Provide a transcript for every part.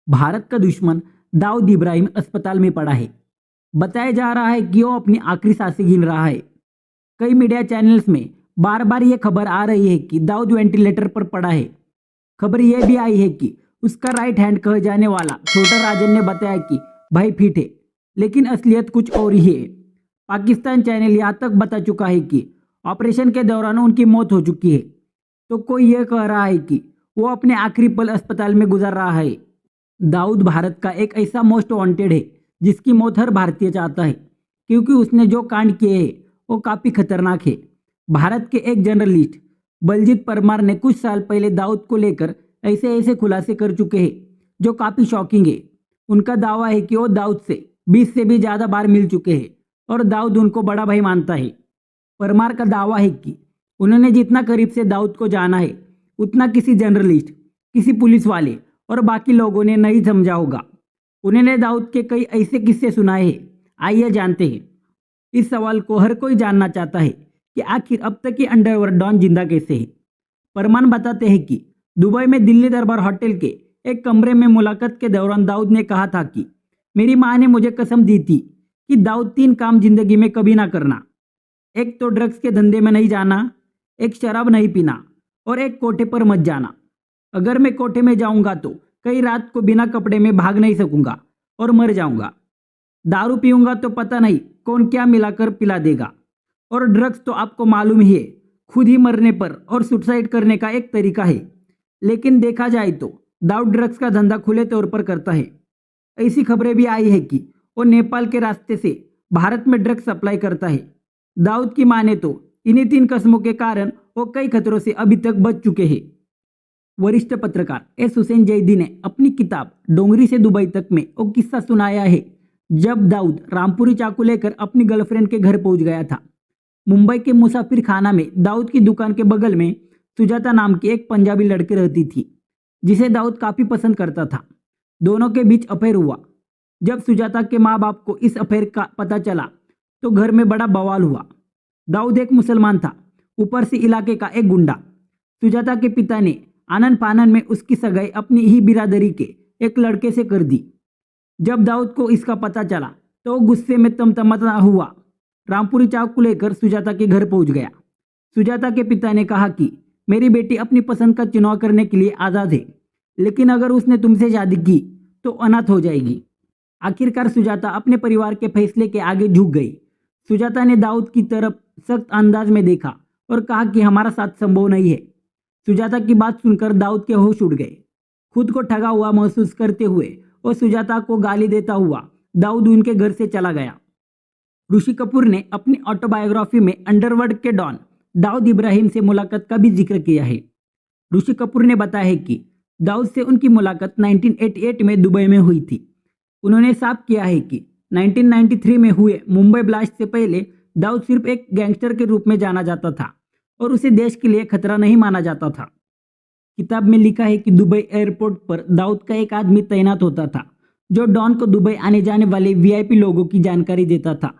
भारत का दुश्मन दाऊद इब्राहिम अस्पताल में पड़ा है। बताया जा रहा है कि वो अपनी आखिरी सांसें गिन रहा है। कई मीडिया चैनल्स में बार बार ये खबर आ रही है कि दाऊद वेंटिलेटर पर पड़ा है। खबर यह भी आई है कि उसका राइट हैंड कहा जाने वाला छोटा राजन ने बताया कि भाई फिट है, लेकिन असलियत कुछ और ही है। पाकिस्तान चैनल यहाँ तक बता चुका है कि ऑपरेशन के दौरान उनकी मौत हो चुकी है, तो कोई यह कह रहा है कि वो अपने आखिरी पल अस्पताल में गुजार रहा है। दाऊद भारत का एक ऐसा मोस्ट वांटेड है जिसकी मौत हर भारतीय चाहता है, क्योंकि उसने जो कांड किए हैं वो काफ़ी खतरनाक है। भारत के एक जर्नलिस्ट बलजीत परमार ने कुछ साल पहले दाऊद को लेकर ऐसे ऐसे खुलासे कर चुके हैं जो काफ़ी शॉकिंग है। उनका दावा है कि वो दाऊद से 20 से भी ज़्यादा बार मिल चुके हैं और दाऊद उनको बड़ा भाई मानता है। परमार का दावा है कि उन्होंने जितना करीब से दाऊद को जाना है उतना किसी जर्नलिस्ट, किसी पुलिस वाले और बाकी लोगों ने नहीं समझा होगा। उन्होंने दाऊद के कई ऐसे किस्से सुनाए हैं। आइए जानते हैं। इस सवाल को हर कोई जानना चाहता है कि आखिर अब तक की अंडरवर्ल्ड डॉन जिंदा कैसे है। परमान बताते हैं कि दुबई में दिल्ली दरबार होटल के एक कमरे में मुलाकात के दौरान दाऊद ने कहा था कि मेरी माँ ने मुझे कसम दी थी कि दाऊद 3 काम जिंदगी में कभी ना करना। एक तो ड्रग्स के धंधे में नहीं जाना, एक शराब नहीं पीना और एक कोठे पर मत जाना। अगर मैं कोठे में जाऊंगा तो कई रात को बिना कपड़े में भाग नहीं सकूंगा और मर जाऊंगा। दारू पीऊंगा तो पता नहीं कौन क्या मिलाकर पिला देगा। और ड्रग्स तो आपको मालूम ही है, खुद ही मरने पर और सुसाइड करने का एक तरीका है। लेकिन देखा जाए तो दाऊद ड्रग्स का धंधा खुले तौर पर करता है। ऐसी खबरें भी आई है कि वो नेपाल के रास्ते से भारत में ड्रग्स सप्लाई करता है। दाऊद की माने तो इन्हीं 3 कस्मों के कारण वो कई खतरों से अभी तक बच चुके हैं। वरिष्ठ पत्रकार एस हुसैन जैदी ने अपनी किताब डोंगरी से दुबई तक में वो किस्सा सुनाया है जब दाऊद रामपुरी चाकू लेकर अपनी गर्लफ्रेंड के घर पहुंच गया था। मुंबई के मुसाफिर खाना में दाऊद की दुकान के बगल में सुजाता नाम की एक पंजाबी लड़की रहती थी, जिसे दाऊद काफ़ी पसंद करता था। दोनों के बीच अफेयर हुआ। जब सुजाता के माँ बाप को इस अफेयर का पता चला तो घर में बड़ा बवाल हुआ। दाऊद एक मुसलमान था, ऊपर से इलाके का एक गुंडा। सुजाता के पिता ने आनन फानन में उसकी सगाई अपनी ही बिरादरी के एक लड़के से कर दी। जब दाऊद को इसका पता चला तो वो गुस्से में तमतमाता हुआ रामपुरी चाकू लेकर सुजाता के घर पहुंच गया। सुजाता के पिता ने कहा कि मेरी बेटी अपनी पसंद का चुनाव करने के लिए आज़ाद है, लेकिन अगर उसने तुमसे शादी की तो अनाथ हो जाएगी। आखिरकार सुजाता अपने परिवार के फैसले के आगे झुक गई। सुजाता ने दाऊद की तरफ सख्त अंदाज में देखा और कहा कि हमारा साथ संभव नहीं है। सुजाता की बात सुनकर दाऊद के होश उड़ गए। खुद को ठगा हुआ महसूस करते हुए और सुजाता को गाली देता हुआ दाऊद उनके घर से चला गया। ऋषि कपूर ने अपनी ऑटोबायोग्राफी में अंडरवर्ल्ड के डॉन दाऊद इब्राहिम से मुलाकात का भी जिक्र किया है। ऋषि कपूर ने बताया है कि दाऊद से उनकी मुलाकात 1988 में दुबई में हुई थी। उन्होंने साफ किया है कि 1993 में हुए मुंबई ब्लास्ट से पहले दाऊद सिर्फ एक गैंगस्टर के रूप में जाना जाता था और उसे देश के लिए खतरा नहीं माना जाता था। किताब में लिखा है कि दुबई एयरपोर्ट पर दाऊद का एक आदमी तैनात होता था जो डॉन को दुबई आने जाने वाले वीआईपी लोगों की जानकारी देता था।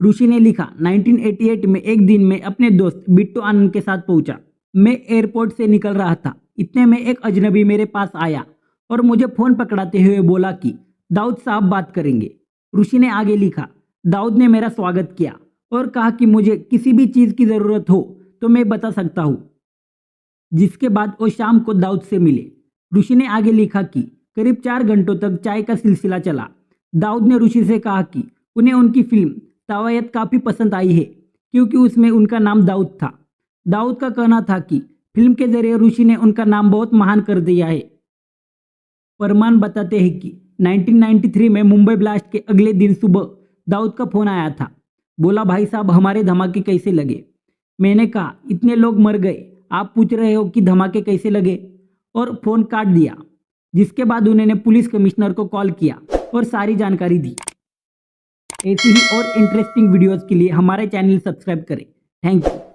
ऋषि ने लिखा, 1988 में एक दिन मैं अपने दोस्त बिट्टू आनंद के साथ पहुंचा। मैं एयरपोर्ट से निकल रहा था, इतने में एक अजनबी मेरे पास आया और मुझे फ़ोन पकड़ाते हुए बोला कि दाऊद साहब बात करेंगे। ऋषि ने आगे लिखा, दाऊद ने मेरा स्वागत किया और कहा कि मुझे किसी भी चीज़ की ज़रूरत हो तो मैं बता सकता हूँ। जिसके बाद वो शाम को दाऊद से मिले। ऋषि ने आगे लिखा कि करीब 4 घंटों तक चाय का सिलसिला चला। दाऊद ने ऋषि से कहा कि उन्हें उनकी फिल्म तवायत काफ़ी पसंद आई है क्योंकि उसमें उनका नाम दाऊद था। दाऊद का कहना था कि फिल्म के जरिए ऋषि ने उनका नाम बहुत महान कर दिया है। परमान बताते हैं कि 1993 में मुंबई ब्लास्ट के अगले दिन सुबह दाऊद का फ़ोन आया था। बोला, भाई साहब हमारे धमाके कैसे लगे? मैंने कहा, इतने लोग मर गए, आप पूछ रहे हो कि धमाके कैसे लगे? और फ़ोन काट दिया। जिसके बाद उन्होंने पुलिस कमिश्नर को कॉल किया और सारी जानकारी दी। ऐसी ही और इंटरेस्टिंग वीडियोज़ के लिए हमारे चैनल सब्सक्राइब करें। Thank you.